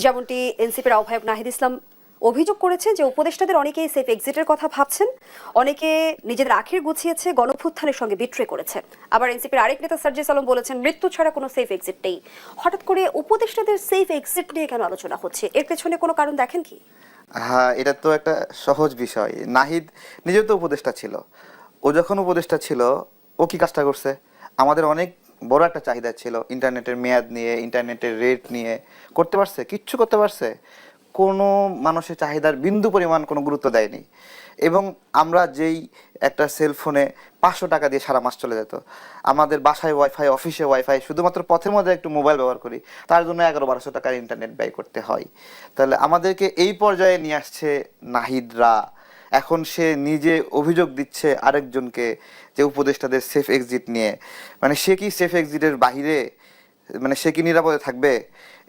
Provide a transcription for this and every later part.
যেমনটি এনসিপির আহ্বায়ক নাহিদ ইসলাম অভিযোগ করেছেন যে উপদেষ্টাদের অনেকেই সেফ এক্সিটের কথা ভাবছেন, অনেকে নিজেদের আখির গুছিয়েছে, গণভ্যুত্থানের সঙ্গে বিট্রে করেছে। আবার এনসিপির আরেক নেতা সার্জিস আলম বলেছেন মৃত্যু ছাড়া কোনো সেফ এক্সিট নেই। হঠাৎ করে উপদেষ্টাদের সেফ এক্সিট নিয়ে কেন আলোচনা হচ্ছে? এর পেছনে কোনো কারণ দেখেন কি? হ্যাঁ, এটা তো একটা সহজ বিষয়। নাহিদ নিজেও তো উপদেষ্টা ছিল। ও যখন উপদেষ্টা ছিল, ও কি কাজটা করছে? আমাদের অনেক বড় একটা চাহিদা ছিল ইন্টারনেটের মেয়াদ নিয়ে, ইন্টারনেটের রেট নিয়ে। করতে পারছে? কিচ্ছু করতে পারছে? কোনো মানুষের চাহিদার বিন্দু পরিমাণ কোনো গুরুত্ব দেয়নি। এবং আমরা যেই একটা সেলফোনে 500 টাকা দিয়ে সারা মাস চলে যেত, আমাদের বাসায় ওয়াইফাই, অফিসে ওয়াইফাই, শুধুমাত্র পথের মধ্যে একটু মোবাইল ব্যবহার করি, তার জন্য 1100-1200 টাকার ইন্টারনেট ব্যয় করতে হয়। তাহলে আমাদেরকে এই পর্যায়ে নিয়ে আসছে নাহিদরা। এখন সে নিজে অভিযোগ দিচ্ছে আরেকজনকে যে উপদেষ্টাদের সেফ এক্সিট নিয়ে। মানে সে কি সেফ এক্সিটের বাহিরে? মানে সে কি নিরাপদে থাকবে?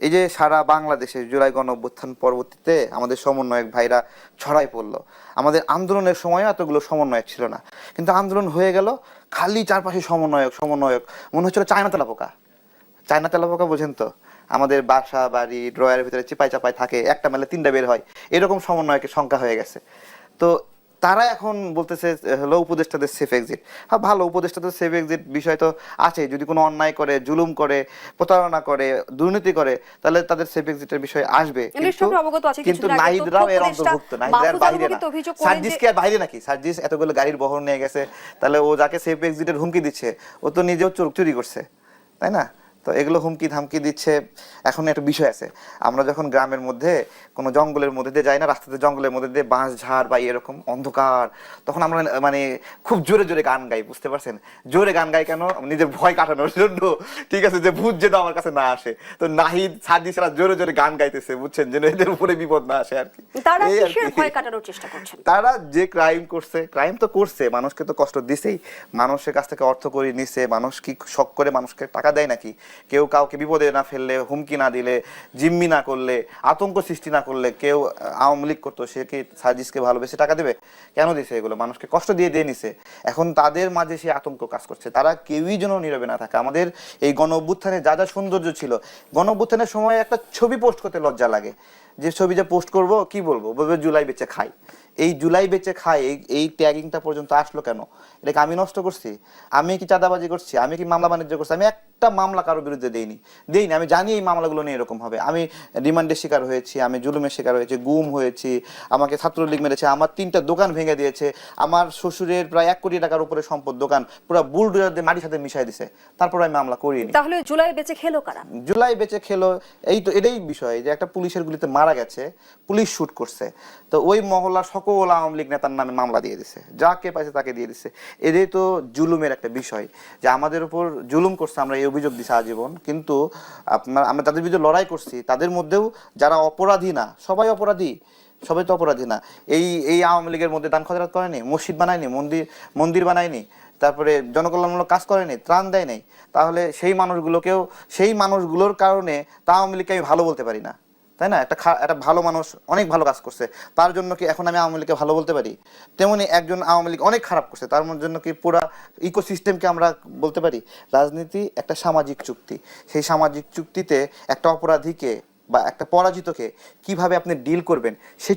এই যে সারা বাংলাদেশে জুলাই গণঅভ্যুত্থান পরবর্তীতে আমাদের সমন্বয়ক ভাইরা ছড়াই পড়লো। আমাদের আন্দোলনের সময় এতগুলো সমন্বয়ক ছিল না, কিন্তু আন্দোলন হয়ে গেল, খালি চারপাশে সমন্বয়ক সমন্বয়ক। মনে হচ্ছিল চায়না তেলাপোকা। চায়না তেলাপোকা বোঝেন তো? আমাদের বাসা বাড়ি ড্রয়ারের ভিতরে চিপাই চাপাই থাকে, একটা মেলে 3টা বের হয়, এরকম সমন্বয়কের সংখ্যা হয়ে গেছে। তো তারা এখন বলতেছে হলো উপদেষ্টাদের সেফ এক্সিট। হ্যাঁ, ভালো, উপদেষ্টাদের সেফ এক্সিট বিষয় তো আছে। যদি কোনো অন্যায় করে, জুলুম করে, প্রতারণা করে, দুর্নীতি করে, তাহলে তাদের সেফ এক্সিটের বিষয় আসবে। কিন্তু নাহিদরাও এর অন্তর্ভুক্ত, নাহিদরাও বাইরে না। সার্জিস কি আর বাইরে নাকি? সার্জিস এতগুলো গাড়ির বহর নিয়ে গেছে, তাহলে ও যাকে সেফ এক্সিটের হুমকি দিচ্ছে, ও তো নিজেও চুরি করছে, তাই না? তো এগুলো হুমকি ধামকি দিচ্ছে। এখন একটা বিষয় আছে, আমরা যখন গ্রামের মধ্যে কোনো জঙ্গলের মধ্যে দিয়ে যাই না, রাস্তাতে জঙ্গলের মধ্যে দিয়ে বাঁশ ঝাড় বা এরকম অন্ধকার, তখন আমরা মানে খুব জোরে জোরে গান গাই, বুঝতে পারছেন? জোরে গান গাই কেন? নিজের ভয় কাটানোর জন্য, ঠিক আছে, যে ভূত যেন আমার কাছে না আসে। তো নাহিদ সার্জিসরা জোরে জোরে গান গাইতেছে, বুঝছেন, যেন এদের উপরে বিপদ না আসে আর কি। তারা কিসের ভয় কাটানোর চেষ্টা করছেন? তারা যে ক্রাইম করছে, ক্রাইম তো করছে, মানুষকে তো কষ্ট দিছেই, মানুষের কাছ থেকে অর্থ করে নিছে। মানুষ কি শখ করে মানুষকে টাকা দেয় নাকি? কেউ কাউকে বিপদে না ফেললে, হুমকি না দিলে, জিম্মি না করলে, আতঙ্ক সৃষ্টি না করলে, কেউ আওয়ামী লীগ করতো, সে কি সার্জিসকে ভালোবেসে টাকা দেবে? কেন দিছে? এগুলো মানুষকে কষ্ট দিয়ে দিয়ে নিছে। এখন তাদের মাঝে সে আতঙ্ক কাজ করছে। তারা কেউই যেন নীরবে না থাকে। আমাদের এই গণ অভ্যুত্থানে যা যা সৌন্দর্য ছিল, গণ অভ্যুত্থানের সময় একটা ছবি পোস্ট করতে লজ্জা লাগে। যে ছবি যে পোস্ট করব, কি বলবো? বলবে জুলাই বেচে খাই। এই জুলাই বেচে খাই, এই ট্যাগিংটা পর্যন্ত আসলো কেন? এটাকে আমি নষ্ট করছি? আমি কি চাঁদাবাজি করছি? আমি কি মামলা বাণিজ্য করছি? আমি একটা মামলা কারোর বিরুদ্ধে দেইনি। আমি জানি এই মামলাগুলো নিয়ে এরকম হবে। আমি রিমান্ডের শিকার হয়েছি, আমি জুলুমের শিকার হয়েছি, গুম হয়েছি, আমাকে ছাত্রলীগ মেরেছে, আমার 3টা দোকান ভেঙে দিয়েছে, আমার শ্বশুরের প্রায় 1 কোটি টাকার উপরে সম্পদ, দোকান পুরো বুলডোজার দিয়ে মাটির সাথে মিশাই দিছে, তারপর আমি মামলা করিনি। তাহলে জুলাই বেঁচে খেলো কারা? জুলাই বেঁচে খেলো, এই তো এটাই বিষয়, যে একটা পুলিশের গুলিতে মারা গেছে, পুলিশ শুট করছে, তো ওই মহল্লার সকল আওয়ামী লীগ নেতার নামে মামলা দিয়ে দিছে, যাকে পাইছে তাকে দিয়ে দিছে। এটাই তো জুলুমের একটা বিষয়, যে আমাদের উপর জুলুম করছে, আমরা এই অভিযোগ দিছি আজীবন। কিন্তু আমরা তাদের বিরুদ্ধে লড়াই করছি, তাদের মধ্যেও যারা অপরাধী না, সবাই অপরাধী, সবাই তো অপরাধী না। এই আওয়ামী লীগের মধ্যে দান খয়রাত করেনি, মসজিদ বানায়নি, মন্দির বানায়নি, তারপরে জনকল্যাণমূলক কাজ করেনি, ত্রাণ দেয় নাই। তাহলে সেই মানুষগুলোর কারণে তা আওয়ামী লীগকে আমি ভালো বলতে পারি না, তাই না? একটা ভালো মানুষ অনেক ভালো কাজ করছে, তার জন্য কি এখন আমি আওয়ামী লীগকে ভালো বলতে পারি? তেমনি একজন আওয়ামী লীগ অনেক খারাপ করছে, তার জন্য কি পুরা ইকোসিস্টেমকে আমরা বলতে পারি? রাজনীতি একটা সামাজিক চুক্তি, সেই সামাজিক চুক্তিতে একটা অপরাধীকে বা একটা পরাজিতকে কিভাবে আপনি ডিল করবেন, সেই